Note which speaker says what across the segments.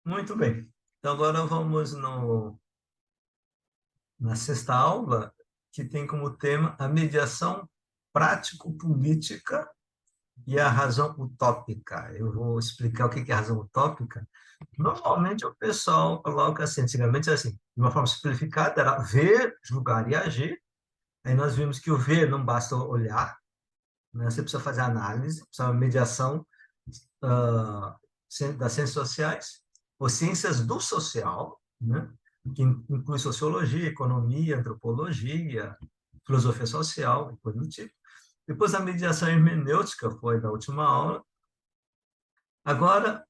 Speaker 1: Muito bem. Então, agora vamos na sexta aula, que tem como tema a mediação prático-política e a razão utópica. Eu vou explicar o que é a razão utópica. Normalmente, o pessoal coloca assim, antigamente, assim, de uma forma simplificada, era ver, julgar e agir. Aí nós vimos que o ver não basta olhar, né? Você precisa fazer análise, precisa de mediação ah, das ciências sociais, ou ciências do social, né? Que inclui sociologia, economia, antropologia, filosofia social e coisa do tipo. Depois a mediação hermenêutica foi da última aula. Agora,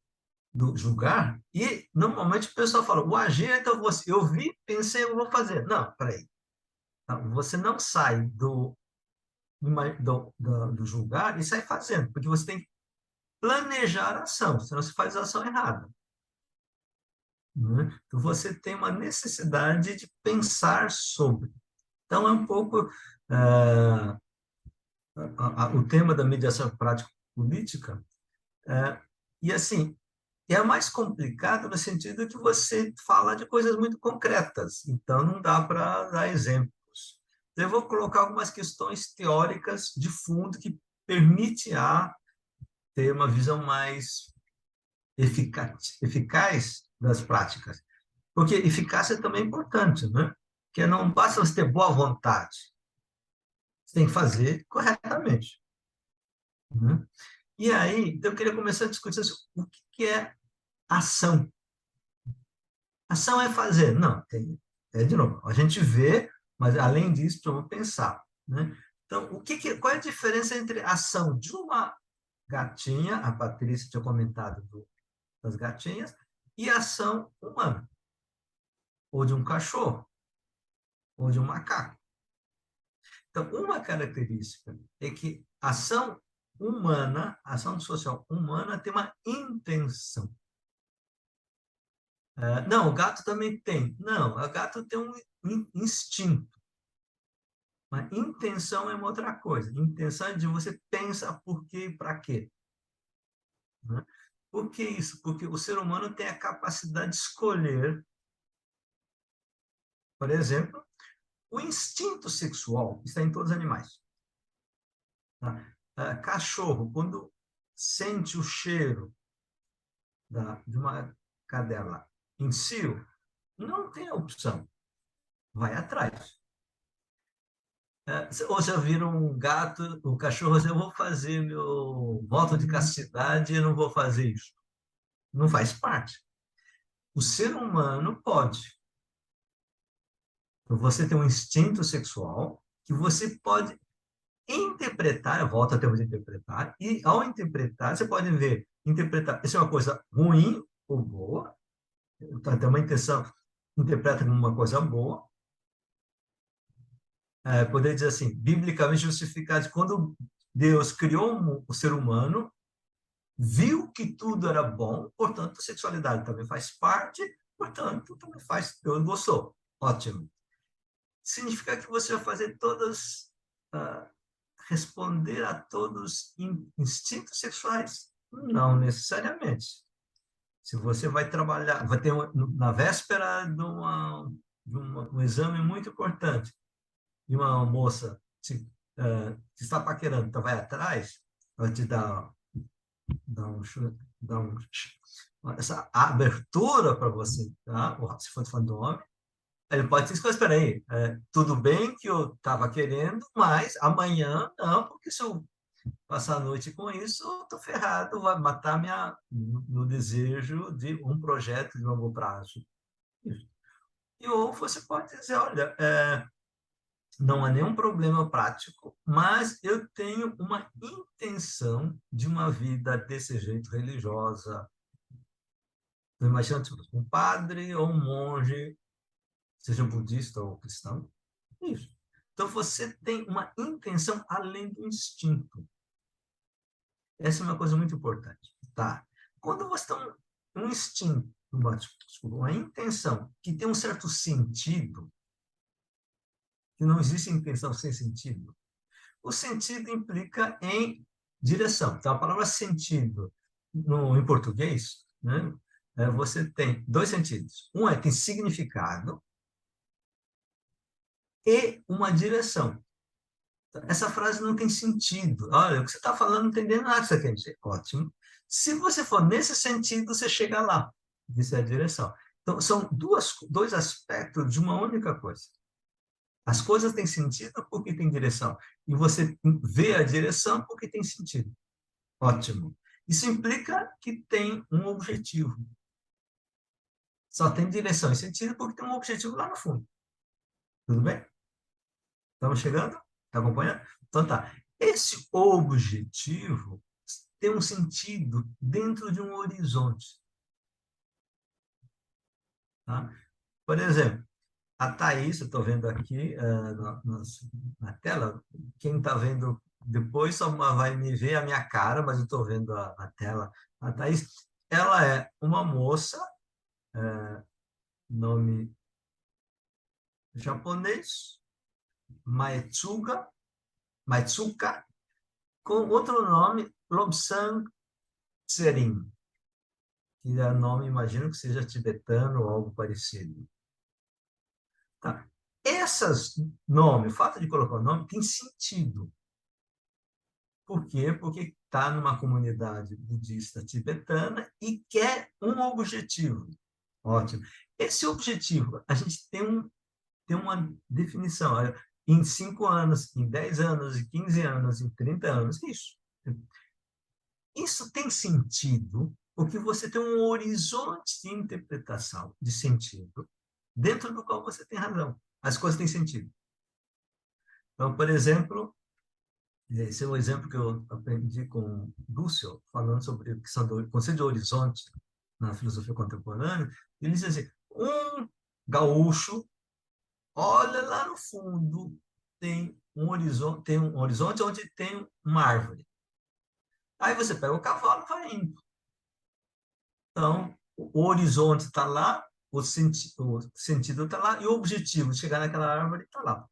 Speaker 1: do julgar, e normalmente o pessoal fala, o agir, então você, eu vi, pensei, eu vou fazer. Não, peraí. Você não sai do julgar e sai fazendo, porque você tem que planejar a ação, senão você faz a ação errada. Né? Então, você tem uma necessidade de pensar sobre. Então, é um pouco ah, o tema da mediação prático-política. E, assim, é mais complicado no sentido que você fala de coisas muito concretas, então não dá para dar exemplos. Eu vou colocar algumas questões teóricas de fundo que permite ter uma visão mais eficaz das práticas. Porque eficácia também é importante, né? Porque não basta você ter boa vontade, você tem que fazer corretamente. Né? E aí, então eu queria começar a discutir o que é ação. Ação é fazer? Não, de novo, a gente vê, mas além disso, precisamos pensar. Né? Então, qual é a diferença entre a ação de uma gatinha, a Patrícia tinha comentado das gatinhas, e a ação humana, ou de um cachorro, ou de um macaco? Então, uma característica é que a ação humana, a ação social humana tem uma intenção. Não, o gato também tem. Não, o gato tem um instinto. Mas intenção é uma outra coisa. Intenção é de você pensar por quê e para quê. Né? Por que isso? Porque o ser humano tem a capacidade de escolher, por exemplo, o instinto sexual está em todos os animais. Tá? Cachorro, quando sente o cheiro de uma cadela em cio, não tem opção, vai atrás. Ou já viram um gato, um cachorro, eu vou fazer meu voto de castidade e não vou fazer isso. Não faz parte. O ser humano pode. Você tem um instinto sexual que você pode interpretar, volta a termo de interpretar, e ao interpretar, você pode ver, interpretar, isso é uma coisa ruim ou boa, então, tem uma intenção, interpreta como uma coisa boa, poder dizer assim, biblicamente justificado, quando Deus criou o ser humano, viu que tudo era bom, portanto, a sexualidade também faz parte, portanto, também faz, Deus gostou. Ótimo. Significa que você vai fazer todas, uh, responder a todos os instintos sexuais? Não necessariamente. Se você vai trabalhar, vai ter na véspera um exame muito importante, e uma moça que está paquerando, então vai atrás, vai te dar um, dar um, essa abertura para você, tá? Se for falando do homem, ele pode dizer, espera aí, tudo bem que eu estava querendo, mas amanhã não, porque se eu passar a noite com isso, eu estou ferrado, vai matar meu desejo de um projeto de longo prazo. E ou você pode dizer, olha, não há nenhum problema prático, mas eu tenho uma intenção de uma vida desse jeito religiosa. Então, imagina tipo, um padre ou um monge, seja budista ou cristão. Isso. Então, você tem uma intenção além do instinto. Essa é uma coisa muito importante. Tá? Quando você tem um instinto, uma intenção que tem um certo sentido, que não existe intenção sem sentido, o sentido implica em direção. Então, a palavra sentido, em português, né, você tem dois sentidos. Um tem significado e uma direção. Essa frase não tem sentido. Olha, o que você está falando não entendendo nada que você quer dizer. Ótimo. Se você for nesse sentido, você chega lá. Isso é a direção. Então, são dois aspectos de uma única coisa. As coisas têm sentido porque tem direção. E você vê a direção porque tem sentido. Ótimo. Isso implica que tem um objetivo. Só tem direção e sentido porque tem um objetivo lá no fundo. Tudo bem? Estamos chegando? Está acompanhando? Então tá. Esse objetivo tem um sentido dentro de um horizonte. Tá? Por exemplo, a Thaís, eu estou vendo aqui na tela, quem está vendo depois só vai me ver a minha cara, mas eu estou vendo a tela. A Thaís, ela é uma moça, nome japonês, Maetsuka, com outro nome, Lobsang Tserin, que é nome, imagino que seja tibetano ou algo parecido. Tá? Essas nomes, o fato de colocar o nome tem sentido. Por quê? Porque está numa comunidade budista tibetana e quer um objetivo. Ótimo. Esse objetivo, a gente tem uma definição. Olha, em 5 anos, em 10 anos, em 15 anos, em 30 anos, isso. Isso tem sentido porque você tem um horizonte de interpretação de sentido dentro do qual você tem razão. As coisas têm sentido. Então, por exemplo, esse é um exemplo que eu aprendi com Dussel, falando sobre o conceito de horizonte na filosofia contemporânea. Ele diz assim, um gaúcho olha lá no fundo, tem um horizonte onde tem uma árvore. Aí você pega o cavalo e vai indo. Então, o horizonte está lá, o sentido está lá, e o objetivo de chegar naquela árvore está lá.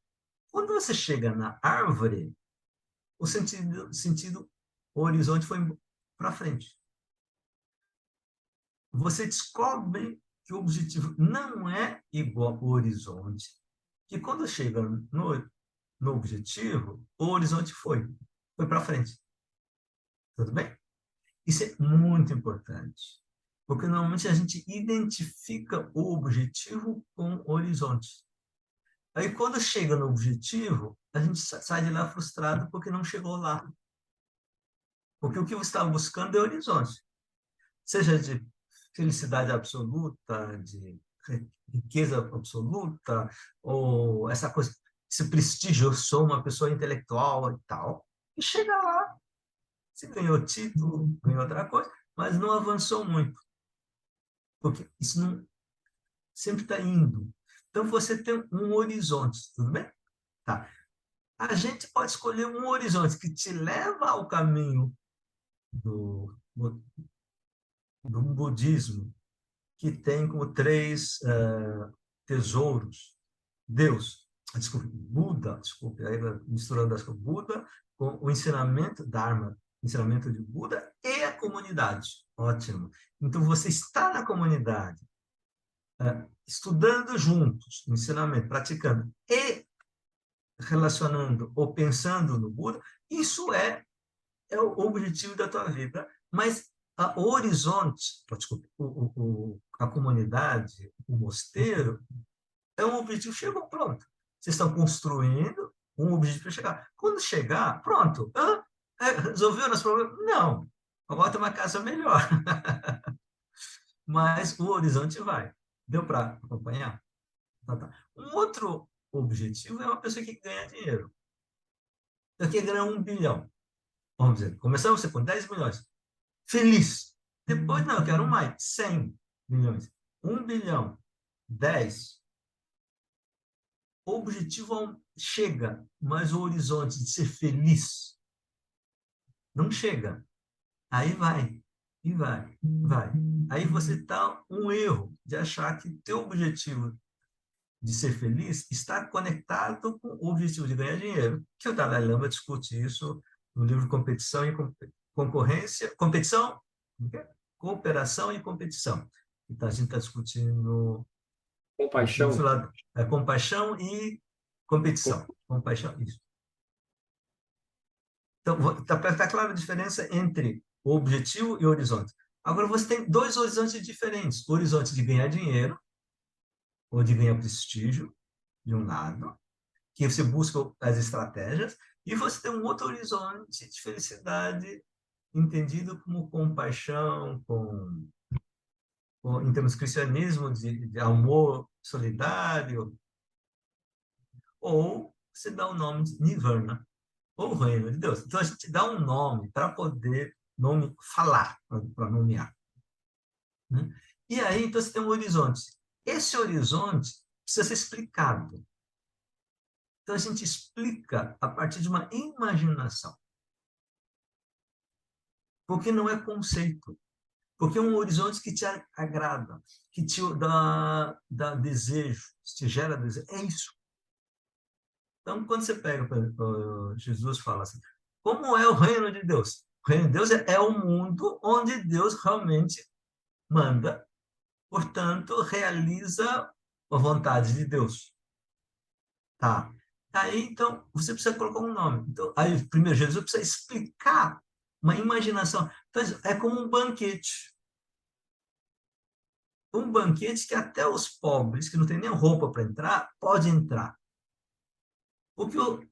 Speaker 1: Quando você chega na árvore, o horizonte foi para frente. Você descobre que o objetivo não é igual ao horizonte, que quando chega no objetivo, o horizonte foi para frente. Tudo bem? Isso é muito importante, porque normalmente a gente identifica o objetivo com o horizonte. Aí, quando chega no objetivo, a gente sai de lá frustrado porque não chegou lá. Porque o que você estava buscando é horizonte. Seja de felicidade absoluta, de riqueza absoluta, ou essa coisa, esse prestígio, eu sou uma pessoa intelectual e tal. E chega lá, você ganhou título, ganhou outra coisa, mas não avançou muito. Porque isso não, sempre está indo. Então, você tem um horizonte, tudo bem? Tá. A gente pode escolher um horizonte que te leva ao caminho do budismo, que tem como 3 tesouros. Deus, desculpe, Buda, desculpe, aí misturando as coisas, Buda com o ensinamento Dharma, ensinamento de Buda e a comunidade. Ótimo. Então, você está na comunidade, estudando juntos, o ensinamento, praticando e relacionando ou pensando no Buda, isso é o objetivo da tua vida. Mas o horizonte, desculpa, a comunidade, o mosteiro, é um objetivo, chegou, pronto. Vocês estão construindo um objetivo para chegar. Quando chegar, pronto. Resolveu o nosso problema? Não. Agora tem uma casa melhor. Mas o horizonte vai. Deu para acompanhar? Tá, tá. Um outro objetivo é uma pessoa que ganha dinheiro. Eu quero ganhar 1 bilhão. Vamos dizer, começamos você com 10 milhões. Feliz. Depois, não, eu quero mais. 100 milhões. 1 bilhão. 10. O objetivo chega, mas o horizonte de ser feliz não chega. Aí vai, e vai, vai. Aí você está um erro de achar que teu objetivo de ser feliz está conectado com o objetivo de ganhar dinheiro, que o Dalai Lama discute isso no livro Competição e Concorrência, Competição, cooperação e competição. Então, a gente está discutindo aqui,
Speaker 2: Compaixão.
Speaker 1: compaixão e competição. Compaixão, isso. Então, está clara a diferença entre o objetivo e o horizonte. Agora, você tem dois horizontes diferentes. O horizonte de ganhar dinheiro, ou de ganhar prestígio, de um lado, que você busca as estratégias, e você tem um outro horizonte de felicidade, entendido como compaixão, em termos de cristianismo, de amor solidário, ou você dá o nome de Nirvana, ou reino de Deus. Então, a gente dá um nome para poder falar, para nomear. Né? E aí, então, você tem um horizonte. Esse horizonte precisa ser explicado. Então, a gente explica a partir de uma imaginação. Porque não é conceito. Porque é um horizonte que te agrada, que te dá desejo, te gera desejo. É isso. Então, quando você pega, por exemplo, Jesus fala assim, como é o reino de Deus? O reino de Deus é o mundo onde Deus realmente manda, portanto, realiza a vontade de Deus. Tá? Aí, então, você precisa colocar um nome. Então, aí, primeiro, Jesus precisa explicar uma imaginação. Então, é como um banquete. Um banquete que até os pobres, que não têm nem roupa para entrar, pode entrar. Porque o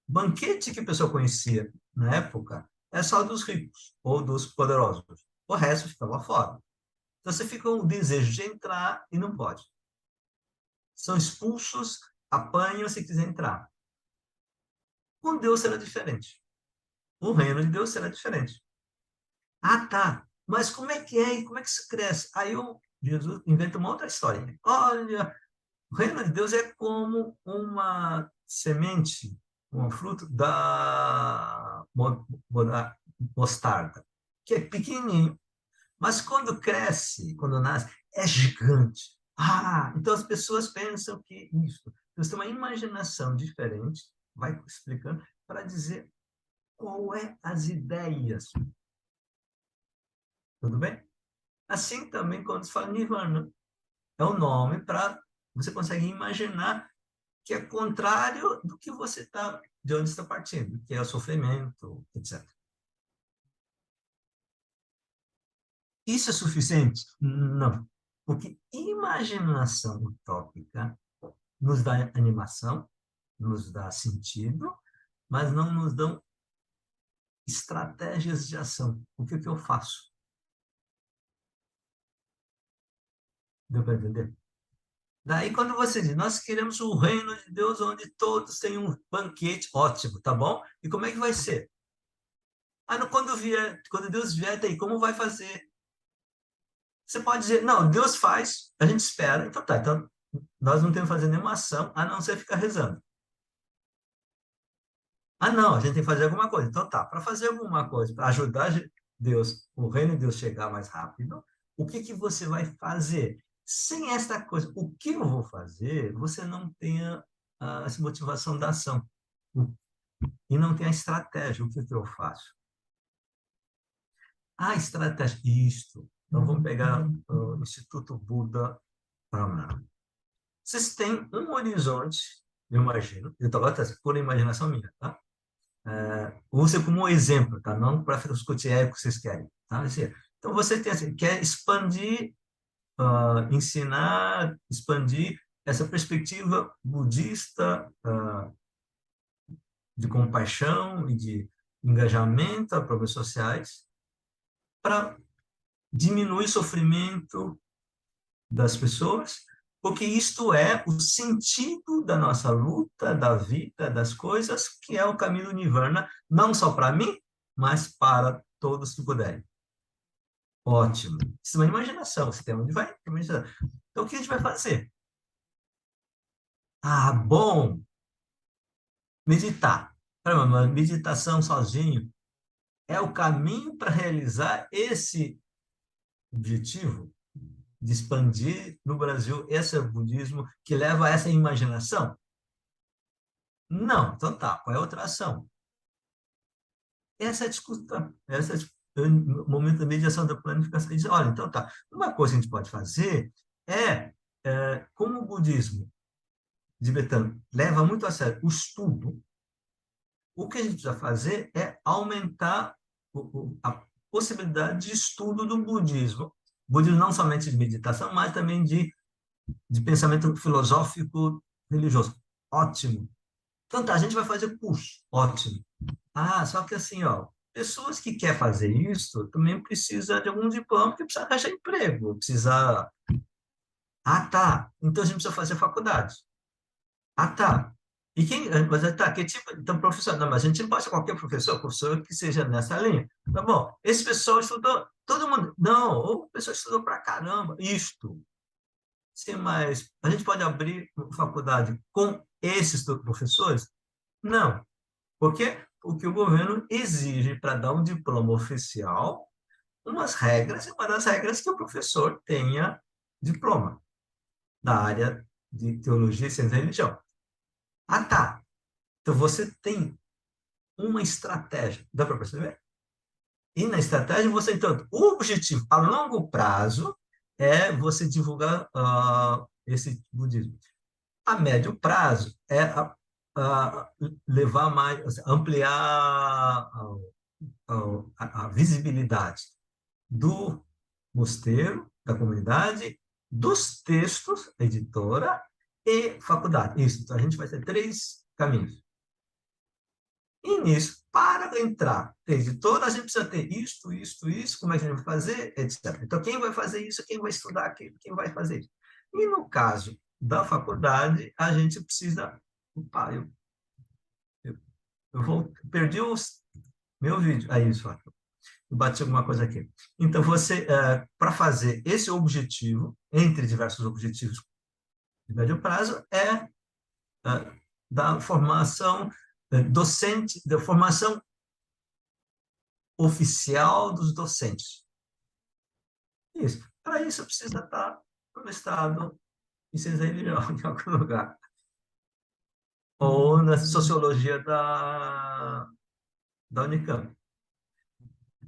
Speaker 1: banquete que a pessoa conhecia na época é só dos ricos ou dos poderosos. O resto ficava fora. Então, você fica com o desejo de entrar e não pode. São expulsos, apanham se quiser entrar. Com Deus será diferente. O reino de Deus será diferente. Ah, tá. Mas como é que é? E como é que se cresce? Aí Jesus inventa uma outra história. Olha, o reino de Deus é como uma semente, um fruto da mostarda, que é pequenininho, mas quando cresce, quando nasce, é gigante. Ah, então as pessoas pensam que isso. Você tem uma imaginação diferente, vai explicando, para dizer qual é as ideias. Tudo bem? Assim também quando se fala Nirvana. É um nome para você consegue imaginar que é contrário do que você está, de onde está partindo, que é o sofrimento, etc. Isso é suficiente? Não. Porque imaginação utópica nos dá animação, nos dá sentido, mas não nos dão estratégias de ação. O que eu faço? Deu para entender? Daí, quando você diz, nós queremos o reino de Deus onde todos têm um banquete, ótimo, tá bom? E como é que vai ser? Ah, não, quando Deus vier, daí, como vai fazer? Você pode dizer, não, Deus faz, a gente espera, então tá, então nós não temos que fazer nenhuma ação, a não ser ficar rezando. Ah, não, a gente tem que fazer alguma coisa. Então tá, para fazer alguma coisa, para ajudar Deus, o reino de Deus chegar mais rápido, o que que você vai fazer? Sem esta coisa, o que eu vou fazer, você não tenha essa motivação da ação. E não tem a estratégia, o que que eu faço? A estratégia, isto. Então vamos pegar o Instituto Buda Pramana. Vocês têm um horizonte, eu imagino, eu estou agora por imaginação minha, tá? Vou ser como um exemplo, tá? Não para discutir o que vocês querem, tá? Assim, então você tem assim, quer expandir, ensinar, expandir essa perspectiva budista de compaixão e de engajamento a problemas sociais para diminuir o sofrimento das pessoas, porque isto é o sentido da nossa luta, da vida, das coisas, que é o caminho do Nirvana, não só para mim, mas para todos que puderem. Ótimo. Isso é uma imaginação, você tem onde vai? Então, o que a gente vai fazer? Ah, bom, meditar. Mas meditação sozinho é o caminho para realizar esse objetivo de expandir no Brasil esse budismo que leva a essa imaginação? Não, então tá, qual é a outra ação? Essa é a discussão, no momento da mediação da planificação, e diz, olha, então tá, uma coisa que a gente pode fazer como o budismo tibetano leva muito a sério o estudo, o que a gente precisa fazer é aumentar a possibilidade de estudo do budismo. Budismo não somente de meditação, mas também de pensamento filosófico religioso. Ótimo. Então, tá, a gente vai fazer curso. Ótimo. Ah, só que assim, ó, pessoas que querem fazer isso também precisa de algum diploma, porque precisa arranjar emprego, precisa... Ah, tá. Então a gente precisa fazer faculdade. Ah, tá. E quem, mas tá, que tipo, então professor, não, mas a gente não pode ser qualquer professor, professor que seja nessa linha. Tá bom, esse pessoal estudou, todo mundo, não, o pessoal estudou pra caramba, isto. Sim, mas a gente pode abrir faculdade com esses professores? Não. Por quê? Porque o governo exige para dar um diploma oficial umas regras, e uma das regras é que o professor tenha diploma da área de teologia, ciência e religião. Ah, tá. Então você tem uma estratégia. Dá para perceber? E na estratégia você, então, o objetivo a longo prazo é você divulgar esse budismo. A médio prazo é levar mais, assim, ampliar a visibilidade do mosteiro, da comunidade, dos textos, editora e faculdade. Isso, então a gente vai ter três caminhos. E nisso, para entrar ter editora, a gente precisa ter isso, como é que a gente vai fazer, etc. Então, quem vai fazer isso, quem vai estudar aquilo, quem vai fazer isso. E no caso da faculdade, a gente precisa... Opa, eu, perdi meu vídeo. Aí, isso, eu bati alguma coisa aqui. Então, você, para fazer esse objetivo, entre diversos objetivos de médio prazo, da formação docente, da formação oficial dos docentes. Isso. Para isso, precisa estar no estado em ciência e religião, em algum lugar. Ou na sociologia da Unicamp.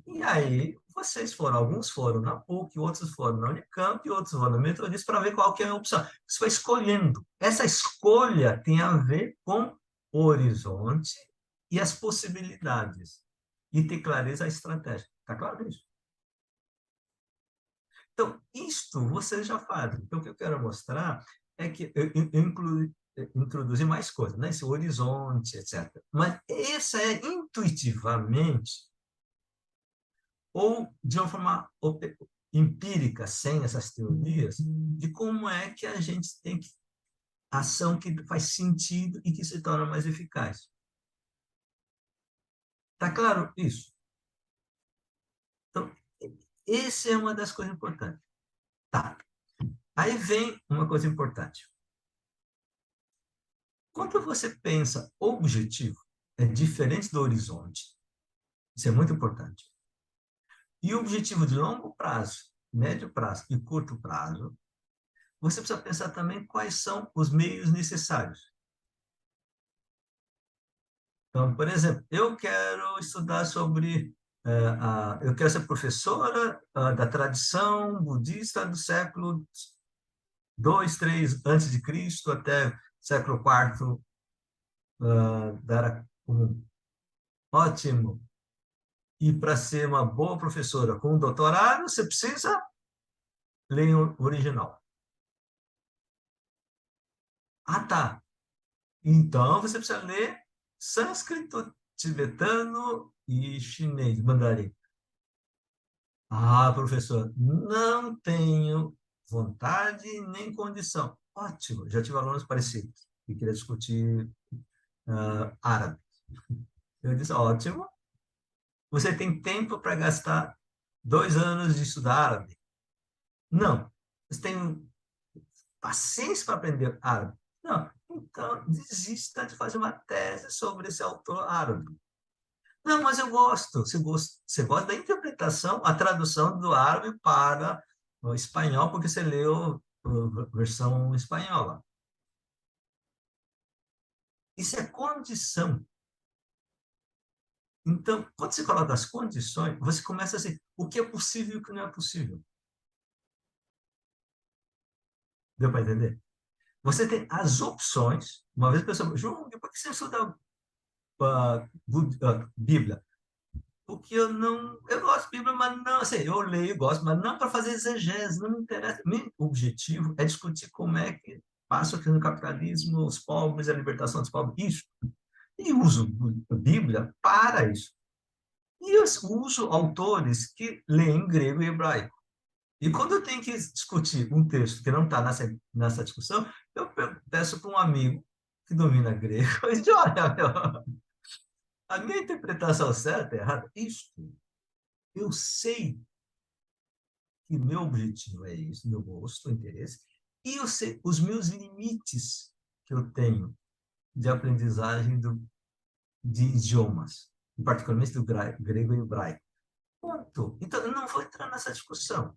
Speaker 1: E aí, alguns foram na PUC, outros foram na Unicamp, outros foram na Metodista, para ver qual que é a opção. Você vai escolhendo. Essa escolha tem a ver com o horizonte e as possibilidades. E ter clareza a estratégia. Está claro isso? Então, isto você já faz. Então, o que eu quero mostrar é que introduzi mais coisas, né? Esse horizonte, etc. Mas essa é intuitivamente ou de uma forma empírica, sem essas teorias, de como é que a gente tem ação que faz sentido e que se torna mais eficaz. Tá claro isso? Então, essa é uma das coisas importantes. Tá. Aí vem uma coisa importante. Quando você pensa objetivo, é diferente do horizonte. Isso é muito importante. E o objetivo de longo prazo, médio prazo e curto prazo, você precisa pensar também quais são os meios necessários. Então, por exemplo, eu quero estudar sobre, eu quero ser professora da tradição budista do século 2, 3 antes de Cristo até século IV da Era Comum. Ótimo. E para ser uma boa professora com um doutorado, você precisa ler o original. Ah, tá. Então você precisa ler sânscrito, tibetano e chinês, mandarim. Ah, professor, não tenho vontade nem condição. Ótimo, já tive alunos parecidos que queriam discutir árabe. Eu disse, ótimo, você tem tempo para gastar 2 anos de estudar árabe? Não. Você tem paciência para aprender árabe? Não. Então, desista de fazer uma tese sobre esse autor árabe. Não, mas eu gosto. Você gosta da interpretação, a tradução do árabe para o espanhol, porque você leu a versão espanhola. Isso é condição. Então, quando você coloca as condições, você começa assim, o que é possível e o que não é possível. Deu para entender? Você tem as opções. Uma vez a pessoa, João, por que você estuda Bíblia? Porque eu gosto de Bíblia, mas não, assim, eu leio, gosto, mas não para fazer exegese, não me interessa. Meu objetivo é discutir como é que passa aqui no capitalismo, os pobres, a libertação dos pobres, isso. E uso a Bíblia para isso. E eu uso autores que leem grego e hebraico. E quando eu tenho que discutir um texto que não está nessa discussão, eu peço para um amigo que domina grego e diz, olha, meu, a minha interpretação certa é errada. Isto, eu sei que meu objetivo é isso, meu gosto, interesse, e eu sei os meus limites que eu tenho de aprendizagem de idiomas, particularmente do grego e hebraico. Ponto. Então, eu não vou entrar nessa discussão.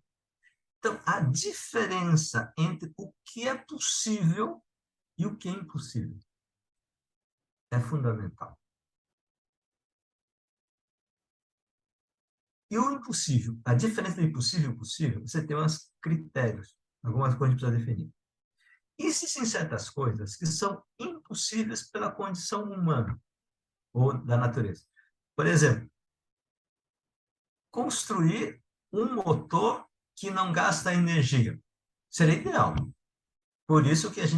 Speaker 1: Então, a diferença entre o que é possível e o que é impossível é fundamental. E o impossível, a diferença do impossível e o possível, você tem uns critérios, algumas coisas que precisa definir. Existem certas coisas que são impossíveis pela condição humana ou da natureza. Por exemplo, construir um motor que não gasta energia. Seria ideal. Por isso que os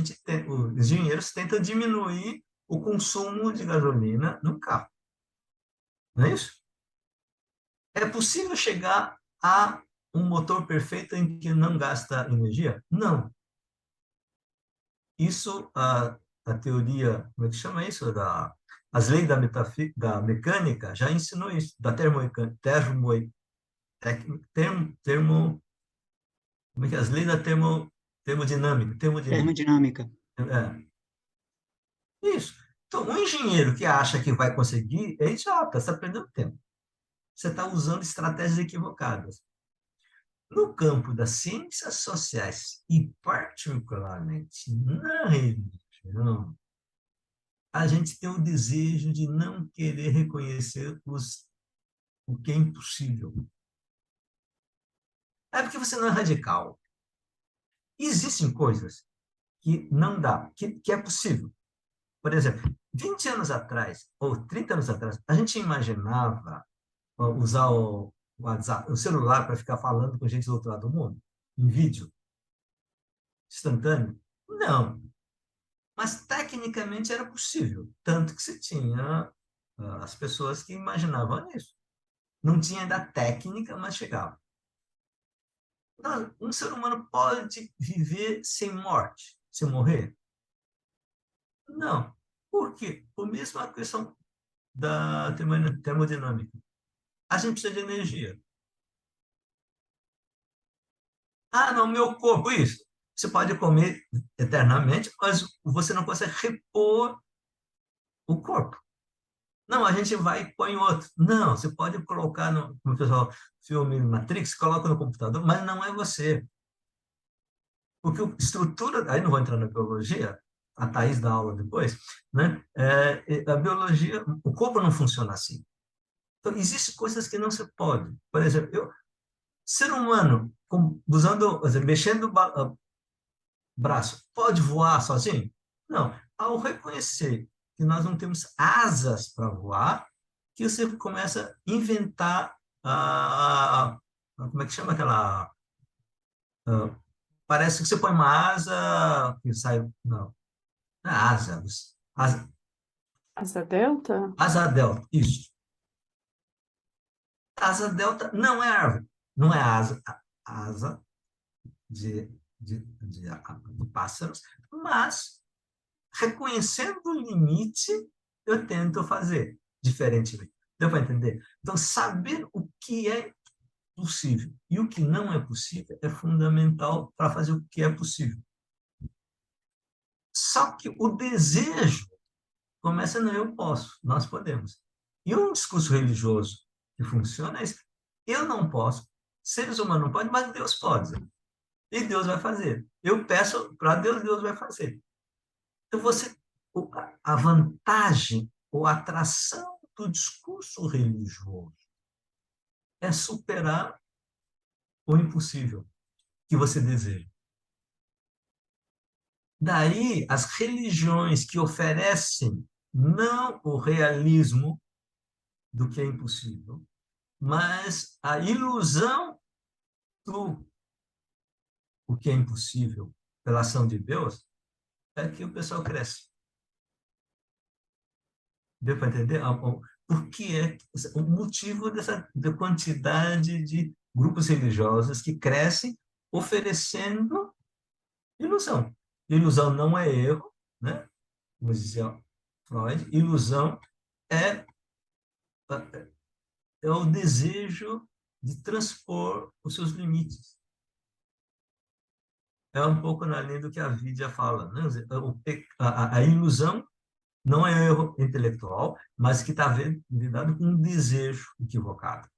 Speaker 1: engenheiros tentam diminuir o consumo de gasolina no carro. Não é isso? É possível chegar a um motor perfeito em que não gasta energia? Não. Isso, a teoria, como é que chama isso? As leis da mecânica já ensinou isso, da como é que é? As leis da termodinâmica.
Speaker 2: Termodinâmica.
Speaker 1: É, isso. Então, um engenheiro que acha que vai conseguir é idiota, você está perdendo tempo. Você está usando estratégias equivocadas. No campo das ciências sociais, e particularmente na religião, a gente tem o desejo de não querer reconhecer o que é impossível. É porque você não é radical. Existem coisas que não dá, que é possível. Por exemplo, 20 anos atrás, ou 30 anos atrás, a gente imaginava usar o WhatsApp, o celular para ficar falando com gente do outro lado do mundo, em vídeo, instantâneo? Não. Mas tecnicamente era possível, tanto que se tinha as pessoas que imaginavam isso. Não tinha ainda técnica, mas chegava. Não, um ser humano pode viver sem morte, sem morrer? Não. Por quê? Por mesma questão da termodinâmica. A gente precisa de energia. Ah, não, meu corpo, isso. Você pode comer eternamente, mas você não consegue repor o corpo. Não, a gente vai e põe outro. Não, você pode colocar no pessoal filme Matrix, coloca no computador, mas não é você. Porque a estrutura, aí não vou entrar na biologia, a Thaís dá aula depois, né? A biologia, o corpo não funciona assim. Então, existem coisas que não se pode. Por exemplo, ser humano, usando, mexendo o braço, pode voar sozinho? Não. Ao reconhecer que nós não temos asas para voar, que você começa a inventar como é que chama aquela parece que você põe uma asa que sai não, não é asa,
Speaker 3: Asa delta?
Speaker 1: asa delta, isso. Asa delta não é árvore, não é asa de, de pássaros, mas reconhecendo o limite, eu tento fazer diferentemente. Deu para entender? Então, saber o que é possível e o que não é possível é fundamental para fazer o que é possível. Só que o desejo começa no eu posso, nós podemos. E um discurso religioso que funciona é isso. Eu não posso, seres humanos não podem, mas Deus pode. E Deus vai fazer. Eu peço para Deus, Deus vai fazer. Então, a vantagem ou a atração do discurso religioso é superar o impossível que você deseja. Daí, as religiões que oferecem não o realismo do que é impossível, mas a ilusão do o que é impossível pela ação de Deus, é que o pessoal cresce. Deu para entender? Por que é o motivo dessa da quantidade de grupos religiosos que crescem oferecendo ilusão. Ilusão não é erro, né? Como dizia Freud, ilusão é, é o desejo de transpor os seus limites. É um pouco na linha do que a Vidya fala, né? A ilusão não é erro intelectual, mas que está lidado com um desejo equivocado.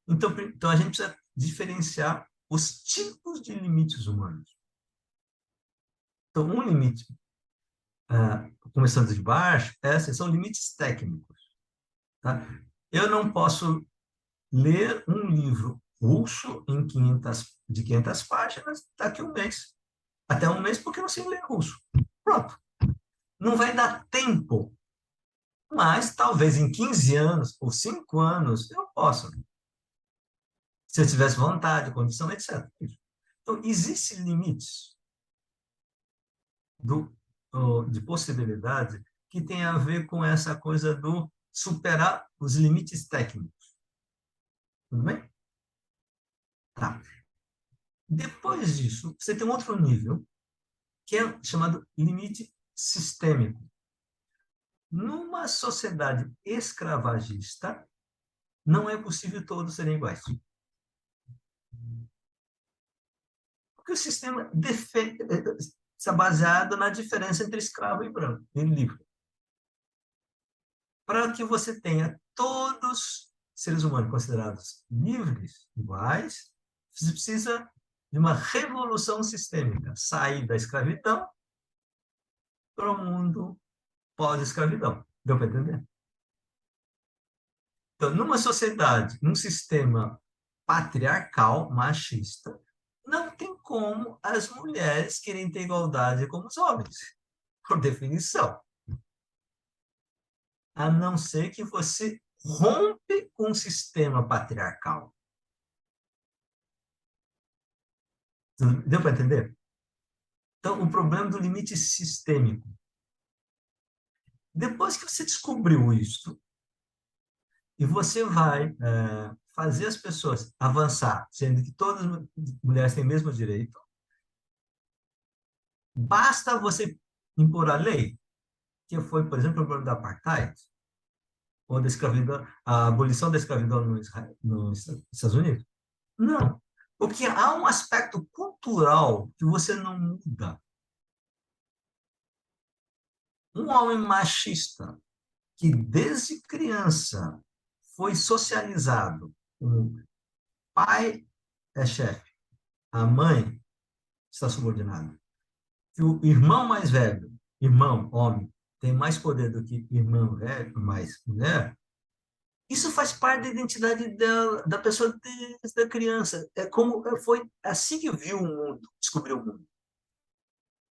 Speaker 1: Então, a gente precisa diferenciar os tipos de limites humanos. Então, um limite, começando de baixo, são limites técnicos. Tá? Eu não posso ler um livro russo de 500 páginas daqui a um mês. Até um mês, porque eu não sei ler russo. Pronto. Não vai dar tempo. Mas talvez em 15 anos ou 5 anos eu possa. Se eu tivesse vontade, condição, etc. Então, existem limites de possibilidade que tem a ver com essa coisa do superar os limites técnicos. Tudo bem? Tá. Depois disso, você tem um outro nível, que é chamado limite sistêmico. Numa sociedade escravagista, não é possível todos serem iguais. Porque o sistema está baseado na diferença entre escravo e branco, e livre. Para que você tenha todos seres humanos considerados livres, iguais, você precisa de uma revolução sistêmica, sair da escravidão para o mundo pós-escravidão. Deu para entender? Então, numa sociedade, num sistema patriarcal, machista, não tem como as mulheres querem ter igualdade como os homens, por definição. A não ser que você rompe com o sistema patriarcal. Deu para entender? Então, o problema do limite sistêmico. Depois que você descobriu isso, e você vai fazer as pessoas avançar, sendo que todas as mulheres têm o mesmo direito, basta você impor a lei, que foi, por exemplo, o problema da apartheid, ou da escravidão, a abolição da escravidão nos Estados Unidos? Não, porque há um aspecto cultural que você não muda. Um homem machista que desde criança foi socializado, o pai é chefe, a mãe está subordinada, que o irmão mais velho, irmão, homem, tem mais poder do que irmão velho, mais mulher, isso faz parte da identidade da pessoa desde a criança. Foi assim que viu o mundo, descobriu o mundo.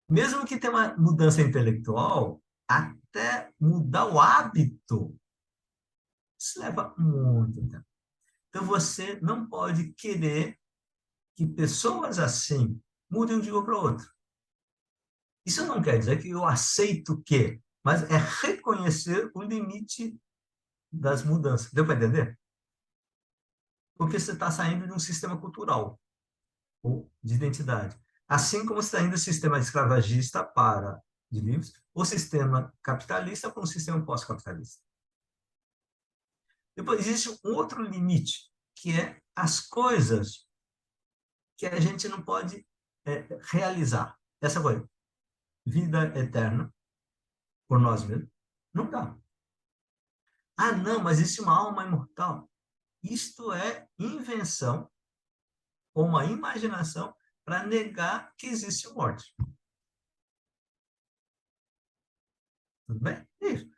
Speaker 1: Mesmo que tenha uma mudança intelectual, até mudar o hábito, isso leva muito tempo. Então, você não pode querer que pessoas assim mudem de um dia para o outro. Isso não quer dizer que eu aceito que, mas é reconhecer o limite das mudanças. Deu para entender? Porque você está saindo de um sistema cultural ou de identidade. Assim como você está indo do sistema escravagista para de livros, o sistema capitalista para um sistema pós-capitalista. Depois existe um outro limite, que é as coisas que a gente não pode realizar. Essa coisa, vida eterna, por nós mesmos, não dá. Ah, não, mas existe uma alma imortal. Isto é invenção ou uma imaginação para negar que existe morte. Tudo bem? Isso.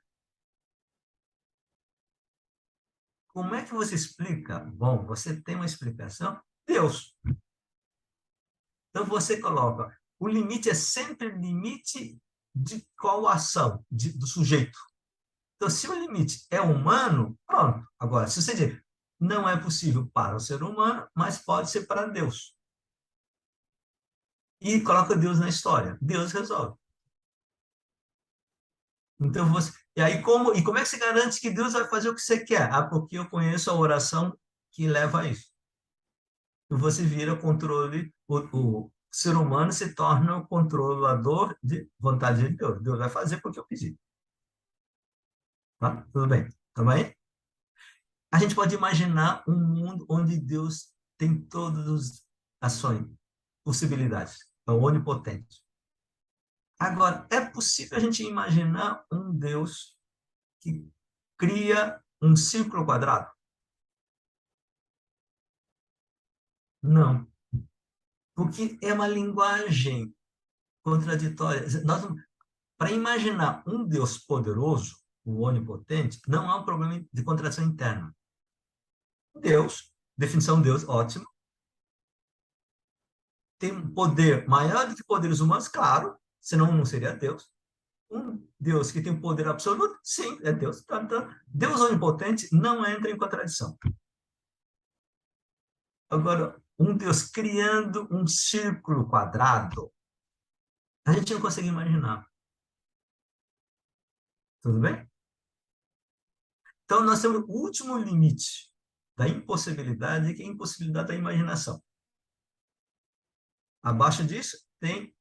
Speaker 1: Como é que você explica? Bom, você tem uma explicação? Deus. Então você coloca, o limite é sempre limite de qual ação? Do sujeito. Então, se o limite é humano, pronto. Agora, se você dizer, não é possível para o ser humano, mas pode ser para Deus. E coloca Deus na história. Deus resolve. Então, você... E aí, como é que você garante que Deus vai fazer o que você quer? Ah, porque eu conheço a oração que leva a isso. E você vira controle, o ser humano se torna o controlador de vontade de Deus. Deus vai fazer porque eu pedi. Tá? Tudo bem? Também? A gente pode imaginar um mundo onde Deus tem todas as ações, possibilidades, é o onipotente. Agora, é possível a gente imaginar um Deus que cria um círculo quadrado? Não, porque é uma linguagem contraditória. Para imaginar um Deus poderoso, o onipotente, não há um problema de contradição interna. Deus, definição de Deus, ótimo, tem um poder maior do que poderes humanos, claro, senão não seria Deus. Um Deus que tem o poder absoluto, sim, é Deus. Então, Deus onipotente não entra em contradição. Agora, um Deus criando um círculo quadrado, a gente não consegue imaginar. Tudo bem? Então, nós temos o último limite da impossibilidade, que é a impossibilidade da imaginação. Abaixo disso, tem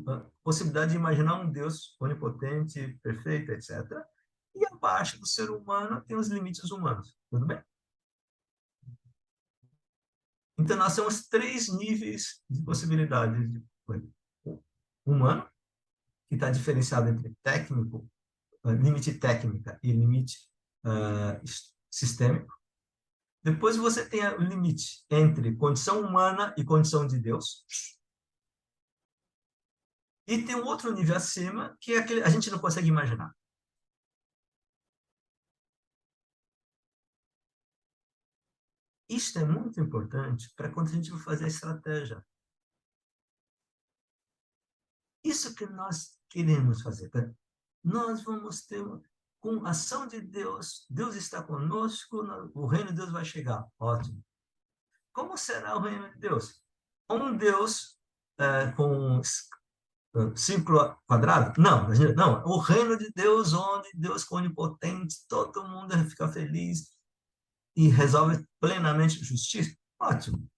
Speaker 1: a possibilidade de imaginar um Deus onipotente, perfeito, etc. E abaixo do ser humano tem os limites humanos. Tudo bem? Então, nós temos três níveis de possibilidades de coisa. O humano, que está diferenciado entre técnico, limite técnica e limite sistêmico. Depois você tem o limite entre condição humana e condição de Deus. E tem um outro nível acima, que é aquele a gente não consegue imaginar. Isso é muito importante para quando a gente vai fazer a estratégia. Isso que nós queremos fazer. Nós vamos ter, com a ação de Deus, Deus está conosco, o reino de Deus vai chegar. Ótimo. Como será o reino de Deus? Um Deus com círculo quadrado? Não, não. O reino de Deus, onde Deus é onipotente, todo mundo fica feliz e resolve plenamente justiça. Ótimo.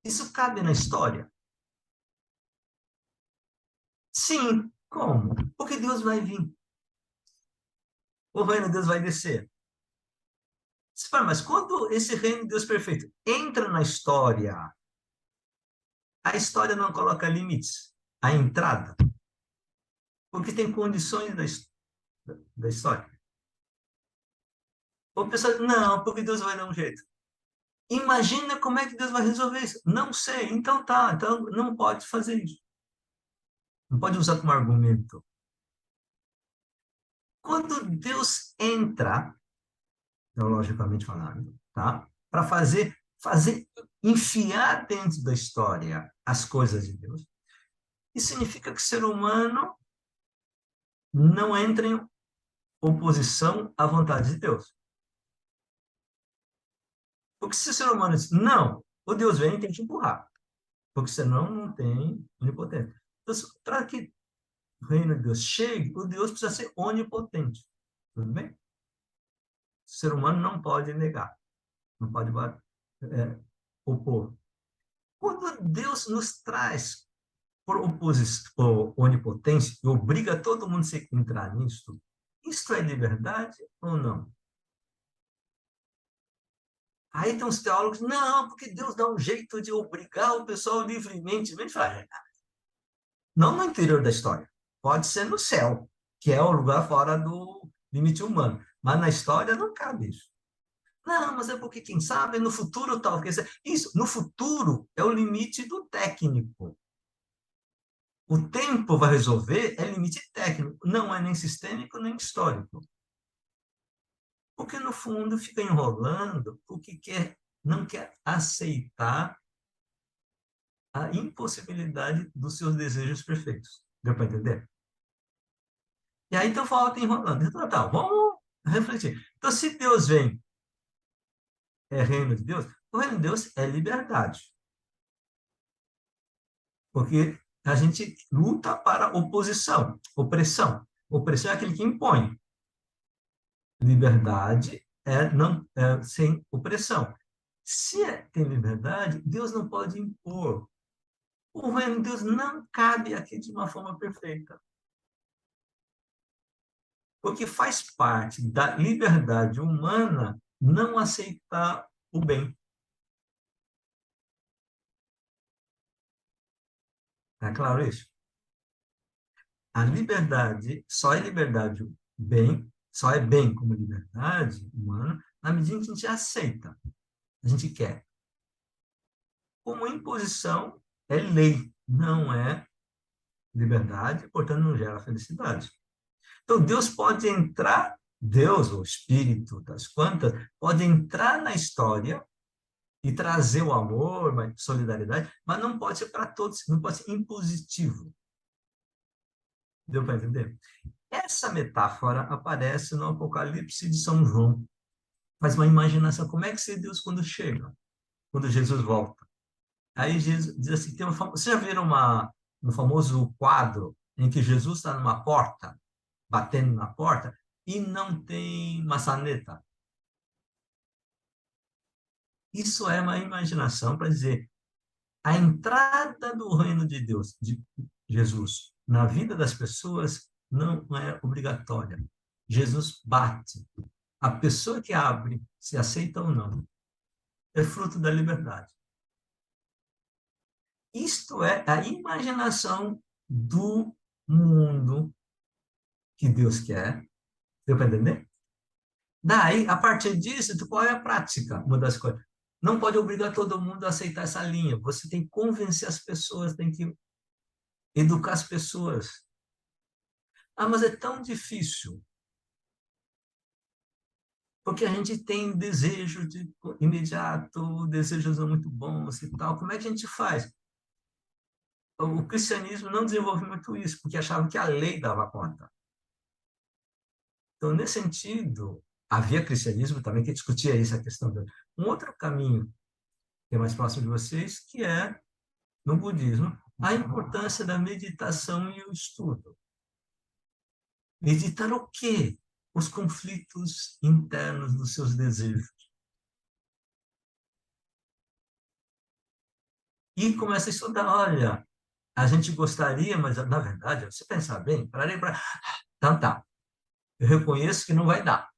Speaker 1: Isso cabe na história? Sim. Como? Porque Deus vai vir. O reino de Deus vai descer. Você fala, mas quando esse reino de Deus perfeito entra na história, a história não coloca limites à entrada, porque tem condições da história. O pessoal, não, porque Deus vai dar um jeito. Imagina como é que Deus vai resolver isso. Não sei, então tá, então não pode fazer isso. Não pode usar como argumento. Quando Deus entra, teologicamente falando, tá? Para fazer enfiar dentro da história as coisas de Deus, isso significa que o ser humano não entra em oposição à vontade de Deus. Porque se o ser humano diz, não, o Deus vem e tem que empurrar, porque senão não tem onipotência. Então, para que o reino de Deus chegue, o Deus precisa ser onipotente. Tudo bem? O ser humano não pode negar, não pode opor. Quando Deus nos traz por oposição, por onipotência, e obriga todo mundo a entrar nisso, isto é liberdade ou não? Aí tem uns teólogos, não, porque Deus dá um jeito de obrigar o pessoal livremente. Não no interior da história. Pode ser no céu, que é o lugar fora do limite humano. Mas na história não cabe isso. Não, mas é porque, quem sabe, no futuro talvez. Isso, no futuro é o limite do técnico. O tempo vai resolver, é limite técnico, não é nem sistêmico nem histórico. Porque, no fundo, fica enrolando porque não quer aceitar a impossibilidade dos seus desejos perfeitos. Deu para entender? E aí, então, volta enrolando. Então, tá, vamos refletir. Então, se Deus vem, é reino de Deus, o reino de Deus é liberdade. Porque a gente luta para oposição, opressão. Opressão é aquele que impõe. Liberdade é sem opressão. Se tem liberdade, Deus não pode impor. O reino de Deus não cabe aqui de uma forma perfeita. Porque faz parte da liberdade humana não aceitar o bem. É claro isso? A liberdade só é liberdade bem, só é bem como liberdade humana na medida em que a gente aceita, a gente quer. Como imposição é lei, não é liberdade, portanto não gera felicidade. Então Deus pode entrar, Deus, o Espírito das quantas, pode entrar na história e trazer o amor, a solidariedade, mas não pode ser para todos, não pode ser impositivo. Deu para entender? Essa metáfora aparece no Apocalipse de São João. Faz uma imaginação, como é que seria Deus quando chega, quando Jesus volta? Aí Jesus diz assim, vocês já viram um famoso quadro em que Jesus está numa porta, batendo na porta, e não tem maçaneta? Isso é uma imaginação para dizer a entrada do reino de Deus, de Jesus, na vida das pessoas não é obrigatória. Jesus bate. A pessoa que abre, se aceita ou não, é fruto da liberdade. Isto é a imaginação do mundo que Deus quer. Deu para entender? Daí, a partir disso, qual é a prática? Uma das coisas. Não pode obrigar todo mundo a aceitar essa linha. Você tem que convencer as pessoas, tem que educar as pessoas. Ah, mas é tão difícil. Porque a gente tem desejo de imediato, desejos muito bons e tal. Como é que a gente faz? O cristianismo não desenvolveu muito isso, porque achava que a lei dava conta. Então, nesse sentido, havia cristianismo também que discutia isso, a questão de um outro caminho que é mais próximo de vocês, que é, no budismo, a importância da meditação e o estudo. Meditar o quê? Os conflitos internos dos seus desejos. E começa a estudar, olha, a gente gostaria, mas na verdade, você pensar bem, para então tá, eu reconheço que não vai dar.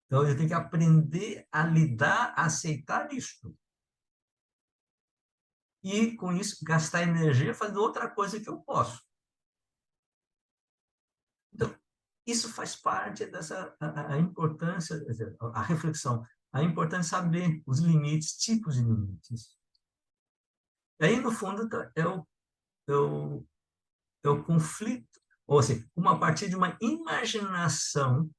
Speaker 1: Então eu tenho que aprender a lidar, a aceitar isso. E com isso gastar energia fazendo outra coisa que eu posso. Então, isso faz parte dessa a importância, a reflexão, a importância de saber os limites, tipos de limites. E aí, no fundo, é o, é o conflito, ou seja, a partir de uma imaginação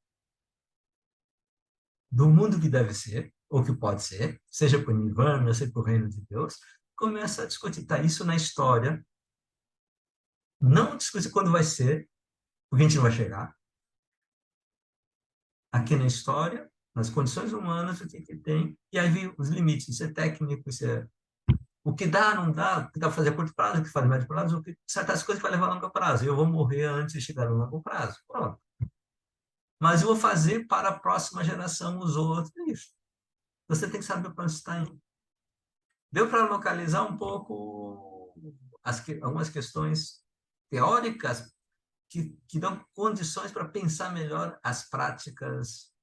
Speaker 1: do mundo que deve ser, ou que pode ser, seja para o Nirvana, seja para o reino de Deus, começa a discutir. Tá, isso na história, não discutir quando vai ser, porque a gente não vai chegar. Aqui na história, nas condições humanas, o que tem, e aí vem os limites, isso é técnico, isso é o que dá, não dá, o que dá para fazer a curto prazo, o que faz a médio prazo, o que, certas coisas vai levar a longo prazo, eu vou morrer antes de chegar no longo prazo, pronto. Mas eu vou fazer para a próxima geração os outros, isso. Você tem que saber para onde está indo. Deu para localizar um pouco algumas questões teóricas que dão condições para pensar melhor as práticas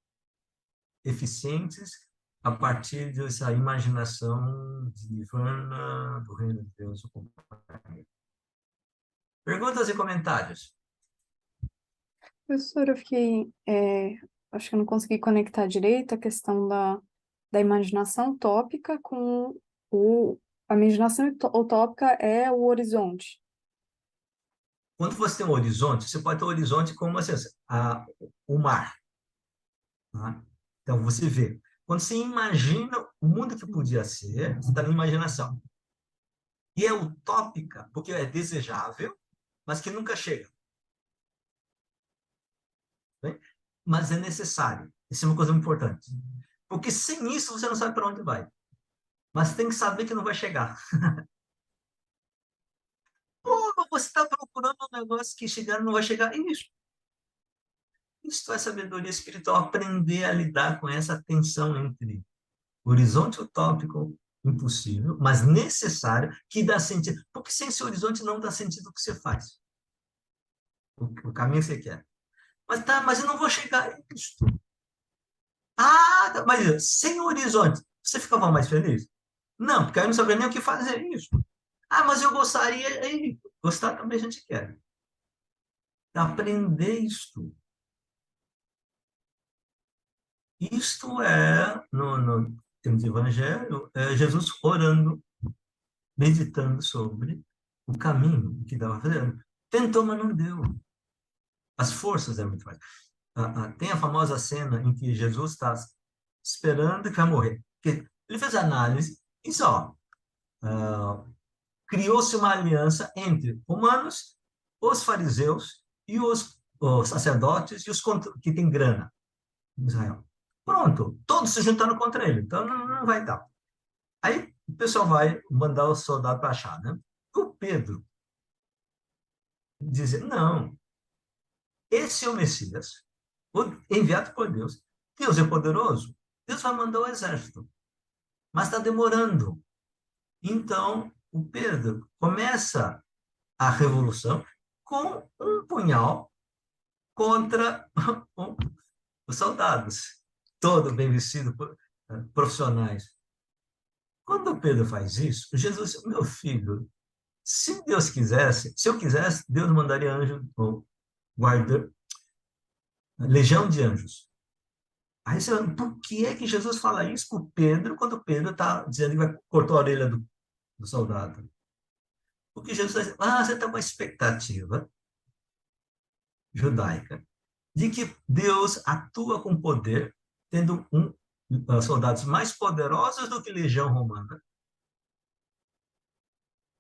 Speaker 1: eficientes a partir dessa imaginação de Nirvana, do Reino de Deus. Perguntas e comentários?
Speaker 3: Professor, eu fiquei, acho que eu não consegui conectar direito a questão da imaginação utópica com a imaginação utópica é o horizonte.
Speaker 1: Quando você tem um horizonte, você pode ter um horizonte como assim, o mar. Tá? Então, você vê, quando você imagina o mundo que podia ser, você está na imaginação. E é utópica, porque é desejável, mas que nunca chega. Né? Mas é necessário. Isso é uma coisa importante. Porque sem isso você não sabe para onde vai. Mas tem que saber que não vai chegar. Pô, você está procurando um negócio que chegar não vai chegar. Isso. Isso é sabedoria espiritual, aprender a lidar com essa tensão entre horizonte utópico, impossível, mas necessário, que dá sentido. Porque sem esse horizonte não dá sentido o que você faz, o caminho que você quer. Mas tá, mas eu não vou chegar a isso. Ah, tá, mas sem horizonte, você ficava mais feliz? Não, porque aí eu não sabia nem o que fazer isso. Ah, mas eu gostaria. Aí, gostar também a gente quer. Aprender isto. Isto é, no termos de evangelho, é Jesus orando, meditando sobre o caminho que estava fazendo. Tentou, mas não deu. As forças eram muito mais. Tem a famosa cena em que Jesus está esperando que vai morrer. Porque ele fez a análise e só criou-se uma aliança entre romanos, os fariseus e os sacerdotes e os que têm grana em Israel. Pronto, todos se juntaram contra ele, então não vai dar. Aí o pessoal vai mandar o soldado para achar, né? O Pedro dizer, não, esse é o Messias, enviado por Deus. Deus é poderoso, Deus vai mandar o exército, mas está demorando. Então, o Pedro começa a revolução com um punhal contra os soldados, todo bem vestido, profissionais. Quando o Pedro faz isso, Jesus disse, meu filho, se Deus quisesse, se eu quisesse, Deus mandaria anjo, ou guarda, legião de anjos. Aí você fala, por que é que Jesus fala isso com Pedro, quando Pedro está dizendo que vai cortar a orelha do soldado? Porque Jesus está dizendo, você tem uma expectativa judaica de que Deus atua com poder, tendo soldados mais poderosos do que legião romana,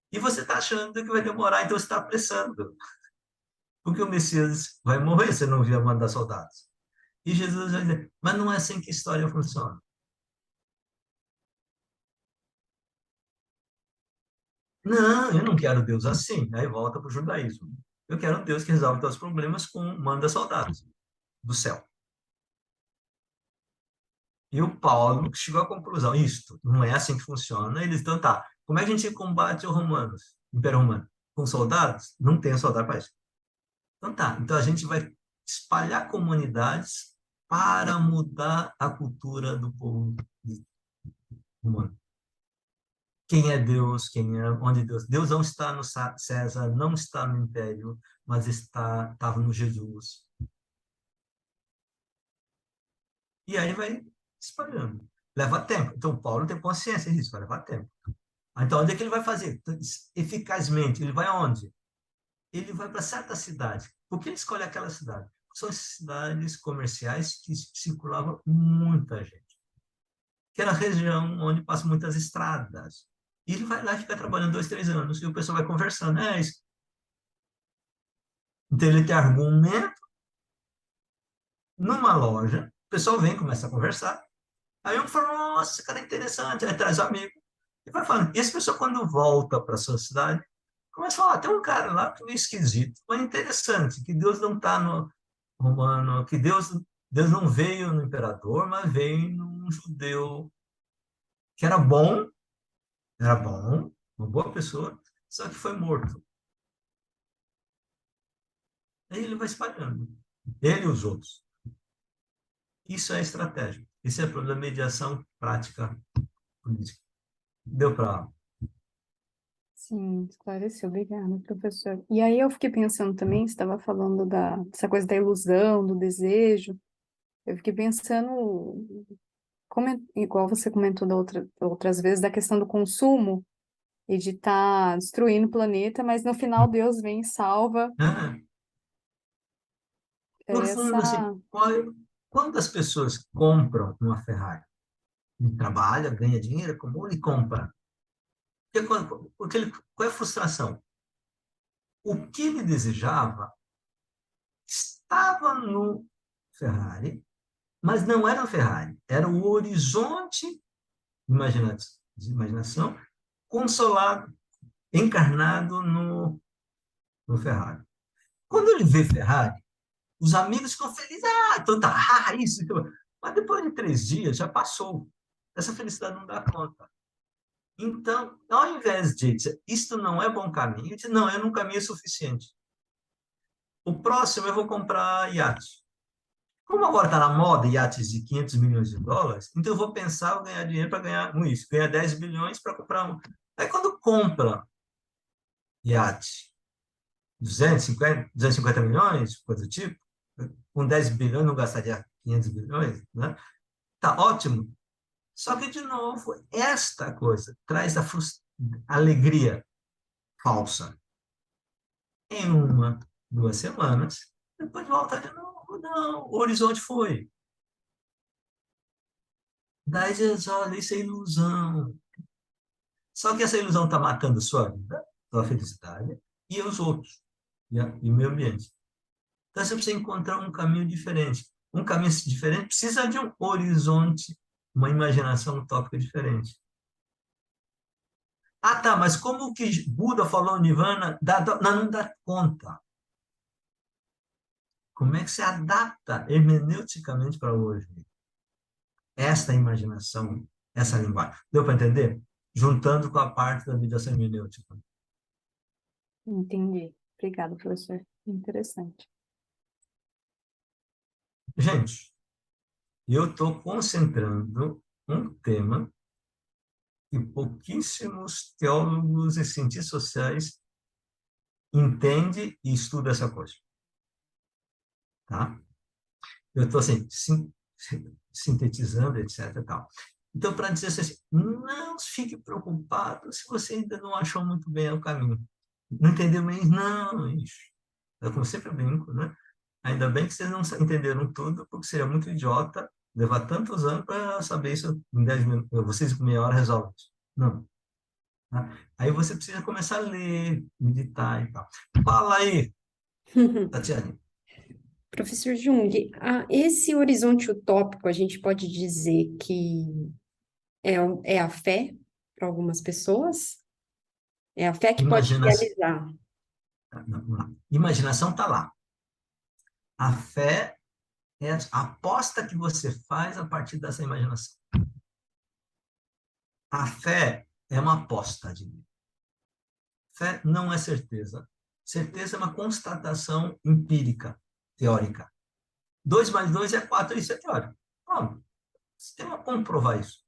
Speaker 1: e você está achando que vai demorar, então você está apressando, porque o Messias vai morrer se não vier mandar soldados. E Jesus vai dizer, mas não é assim que a história funciona. Não, eu não quero Deus assim. Aí volta para o judaísmo. Eu quero um Deus que resolve todos os problemas com manda soldados do céu. E o Paulo chegou à conclusão, isto não é assim que funciona. Eles, então tá, como é que a gente combate os romanos, o Império Romano? Com soldados? Não tem soldado para isso. Então tá, então a gente vai espalhar comunidades para mudar a cultura do povo romano. Quem é Deus, quem é, onde Deus. Deus não está no César, não está no Império, mas estava no Jesus. E aí vai espalhando. Leva tempo. Então, Paulo tem consciência disso, vai levar tempo. Então, onde é que ele vai fazer? Eficazmente, ele vai aonde? Ele vai para certa cidade. Por que ele escolhe aquela cidade? São cidades comerciais que circulava muita gente. Que era a região onde passam muitas estradas. E ele vai lá e fica trabalhando 2, 3 anos, e o pessoal vai conversando. É isso. Então, ele tem argumento numa loja, o pessoal vem, começa a conversar. Aí um fala, nossa, cara, é interessante. Aí traz um amigo. E vai falando. E essa pessoa, quando volta para a sua cidade, começa a falar, tem um cara lá que é meio esquisito, mas interessante, que Deus não está no romano, que Deus não veio no imperador, mas veio num judeu que era bom, uma boa pessoa, só que foi morto. Aí ele vai espalhando, ele e os outros. Isso é estratégia. Esse é o problema da mediação prática política. Deu para.
Speaker 3: Sim, esclareceu. Obrigada, professor. E aí eu fiquei pensando também, você estava falando dessa coisa da ilusão, do desejo. Eu fiquei pensando, igual você comentou outras vezes, da questão do consumo e de estar destruindo o planeta, mas no final Deus vem e salva
Speaker 1: No fundo, assim,
Speaker 3: essa.
Speaker 1: qual é? Quando as pessoas compram uma Ferrari, trabalha, ganha dinheiro, acumula e compra. Qual é a frustração? O que ele desejava estava no Ferrari, mas não era o Ferrari, era o horizonte de imaginação consolado, encarnado no Ferrari. Quando ele vê Ferrari, os amigos ficam felizes, então tá, isso. Mas depois de 3 dias já passou. Essa felicidade não dá conta. Então, ao invés de dizer, isto não é bom caminho, eu disse, não, é um caminho suficiente. O próximo eu vou comprar iate. Como agora está na moda iates de 500 milhões de dólares, então eu vou pensar em ganhar dinheiro para ganhar com isso, ganhar 10 bilhões para comprar um. Aí quando compra iate 250 milhões, coisa do tipo, com 10 bilhões não gastaria 500 bilhões, né? Tá ótimo. Só que, de novo, esta coisa traz a alegria falsa. Em 1, 2 semanas, depois volta de novo. Não, o horizonte foi. Daí diz, olha, isso é ilusão. Só que essa ilusão está matando sua vida, sua felicidade, e os outros, e o meio ambiente. Então, você precisa encontrar um caminho diferente. Um caminho diferente precisa de um horizonte, uma imaginação utópica diferente. Ah, tá, mas como o que Buda falou Nirvana, não dá conta. Como é que se adapta hermeneuticamente para hoje? Esta imaginação, essa linguagem. Deu para entender? Juntando com a parte da mediação hermenêutica.
Speaker 3: Entendi. Obrigada, professor. Interessante.
Speaker 1: Gente, eu estou concentrando um tema que pouquíssimos teólogos e cientistas sociais entendem e estudam essa coisa. Tá? Eu estou assim, sintetizando, etc. Tal. Então, para dizer assim, não fique preocupado se você ainda não achou muito bem o caminho. Não entendeu bem? Não, isso. Eu, como sempre brinco, né? Ainda bem que vocês não entenderam tudo, porque seria muito idiota levar tantos anos para saber isso em 10 minutos. Vocês com meia hora resolvem isso. Não. Tá? Aí você precisa começar a ler, meditar e tal. Fala aí, Tatiane.
Speaker 2: Professor Jung, esse horizonte utópico, a gente pode dizer que é a fé para algumas pessoas? É a fé que pode
Speaker 1: Imaginação.
Speaker 2: realizar.
Speaker 1: Imaginação está lá. A fé é a aposta que você faz a partir dessa imaginação. A fé é uma aposta de mim. Fé não é certeza. Certeza é uma constatação empírica, teórica. 2 mais 2 é 4, isso é teórico. Bom, você tem como provar isso?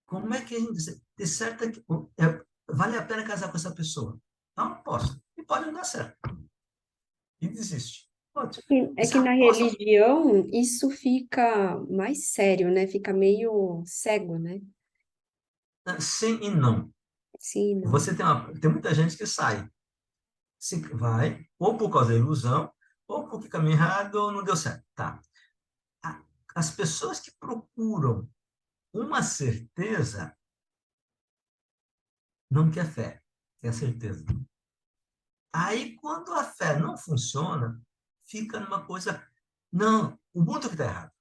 Speaker 1: Como é que a gente disserta que vale a pena casar com essa pessoa? É uma aposta. E pode não dar certo. E desiste. Pode.
Speaker 2: É
Speaker 1: Você
Speaker 2: que na
Speaker 1: aposta.
Speaker 2: religião isso fica mais sério, né? Fica meio cego, né?
Speaker 1: Sim e não.
Speaker 2: Sim, não.
Speaker 1: Você tem muita gente que sai. Se vai, ou por causa da ilusão, ou porque caminho errado, ou não deu certo. Tá. As pessoas que procuram uma certeza não quer fé, quer certeza. Aí, quando a fé não funciona, fica numa coisa. Não, o mundo que está errado.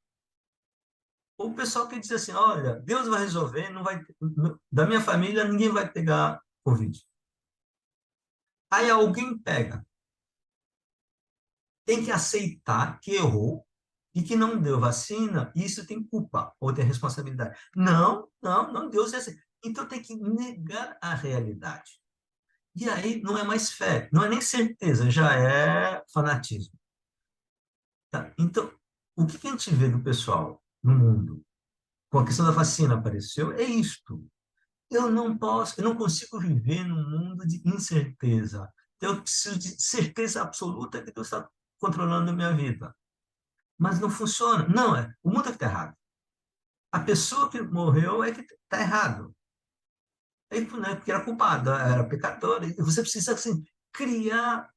Speaker 1: O pessoal que diz assim: olha, Deus vai resolver, não vai, da minha família ninguém vai pegar Covid. Aí alguém pega, tem que aceitar que errou e que não deu vacina, e isso tem culpa ou tem responsabilidade. Não, não, não, Deus é assim. Então tem que negar a realidade. E aí não é mais fé, não é nem certeza, já é fanatismo. Tá? Então, o que a gente vê do pessoal no mundo, com a questão da vacina apareceu, é isto. Eu não consigo viver num mundo de incerteza. Eu preciso de certeza absoluta que Deus está controlando a minha vida. Mas não funciona. Não, o mundo é que está errado. A pessoa que morreu é que está errado. Não é porque era culpada, era pecadora. E você precisa assim, criar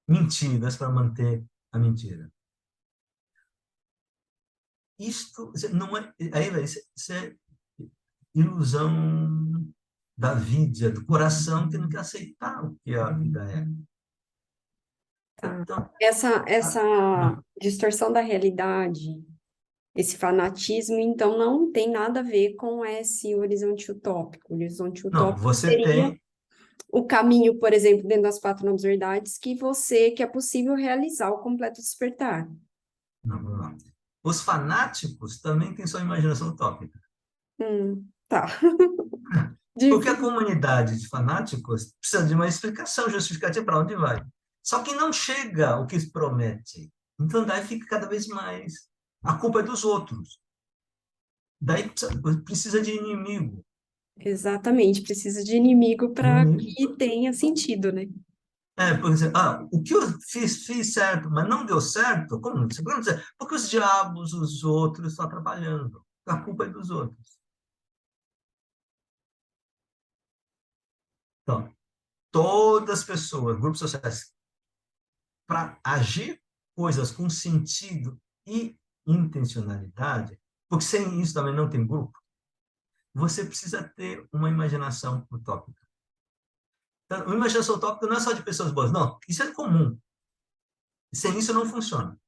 Speaker 1: mentiras para manter a mentira. Isto não é, isso é ilusão da vida, do coração que não quer aceitar o que a vida é.
Speaker 2: Tá.
Speaker 1: Então,
Speaker 2: Essa distorção da realidade, esse fanatismo, então, não tem nada a ver com esse horizonte utópico. O horizonte
Speaker 1: não,
Speaker 2: utópico
Speaker 1: você
Speaker 2: seria
Speaker 1: tem,
Speaker 2: o caminho, por exemplo, dentro das quatro novas verdades, que é possível realizar o completo despertar.
Speaker 1: não, vamos lá. Os fanáticos também têm sua imaginação utópica.
Speaker 2: Tá.
Speaker 1: Porque a
Speaker 2: Difícil.
Speaker 1: comunidade de fanáticos precisa de uma explicação justificativa para onde vai. Só que não chega ao que se promete. Então, daí fica cada vez mais. A culpa é dos outros. Daí precisa de inimigo.
Speaker 2: Exatamente, precisa de inimigo para
Speaker 1: Inimigo.
Speaker 2: que tenha sentido, né?
Speaker 1: Por exemplo, o que eu fiz certo, mas não deu certo, como não? Como dizer? Porque os diabos, os outros, estão trabalhando. A culpa é dos outros. Então, todas as pessoas, grupos sociais, para agir coisas com sentido e intencionalidade, porque sem isso também não tem grupo, você precisa ter uma imaginação utópica. Então, uma imaginação utópica não é só de pessoas boas, não, isso é comum. Sem isso não funciona.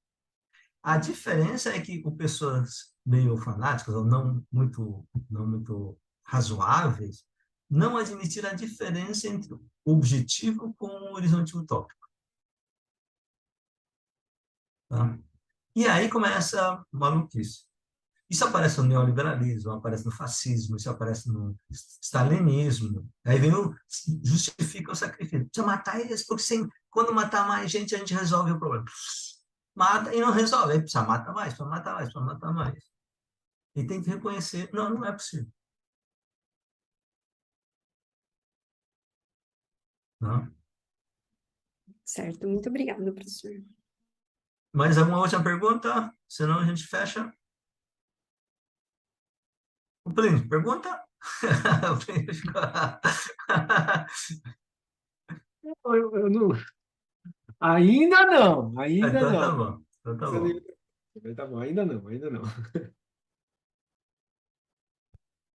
Speaker 1: A diferença é que pessoas meio fanáticas ou não muito razoáveis não admitiram a diferença entre o objetivo com o horizonte utópico. Tá? E aí começa a maluquice. Isso aparece no neoliberalismo, aparece no fascismo, isso aparece no stalinismo. Aí vem justifica o sacrifício. Precisa matar eles, porque quando matar mais gente, a gente resolve o problema. Mata e não resolve. Aí precisa matar mais, precisa matar mais, precisa matar mais. E tem que reconhecer, não, não é possível. Não?
Speaker 2: Certo, muito obrigada, professor.
Speaker 1: Mais alguma outra pergunta? Senão a gente fecha. O Plínio, pergunta? O Plínio ficou...
Speaker 4: Eu não... Ainda não, ainda
Speaker 1: Então tá
Speaker 4: não.
Speaker 1: bom, então tá bom.
Speaker 4: Tá bom, ainda não, ainda não.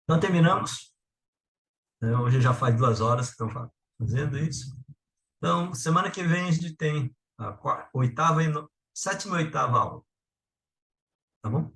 Speaker 1: Então terminamos. Hoje já faz 2 horas que estão fazendo isso. Então, semana que vem a gente tem a sétima e oitava aula. Tá bom?